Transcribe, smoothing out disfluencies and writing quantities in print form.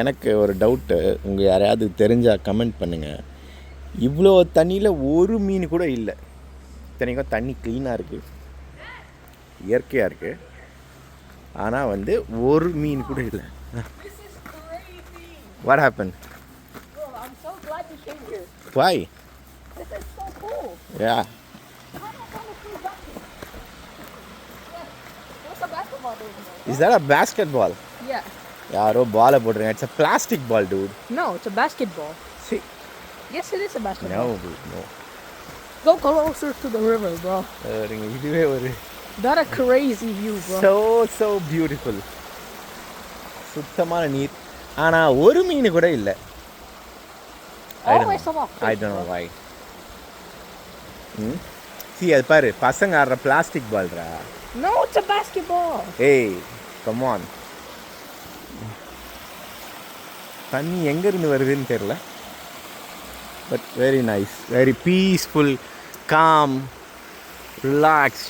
எனக்கு ஒரு டவுட்டு, உங்கள் யாரையாவது தெரிஞ்சால் கமெண்ட் பண்ணுங்கள். இவ்வளோ தண்ணியில் ஒரு மீன் கூட இல்லை. இத்தனைக்கும் தண்ணி க்ளீனாக இருக்குது, இயற்கையாக இருக்குது. ஆனால் வந்து ஒரு மீன் கூட இல்லை. What happen? I'm so glad you came here. Why? This is so cool. Yeah. What's a basketball doing there? Is that a basketball? Yeah. யாரோ பாலை போடுறேன். It's a plastic ball, dude. No, it's a basketball. See? Yes, it is a basketball. No, dude, no. Go closer to the river, bro. இதுவே ஒரு That a crazy view, bro. so beautiful. சுத்தமான நீர். ஆனால் ஒரு மீன் கூட இல்லை. Always a lot. I don't know why. See, அது பாரு, பசங்க ஆடுற plastic பால்ரா. No, it's a basketball. Hey, come on. தண்ணி எங்கேருந்து வருதுன்னு தெரியல. But very nice, very peaceful, calm, relaxed.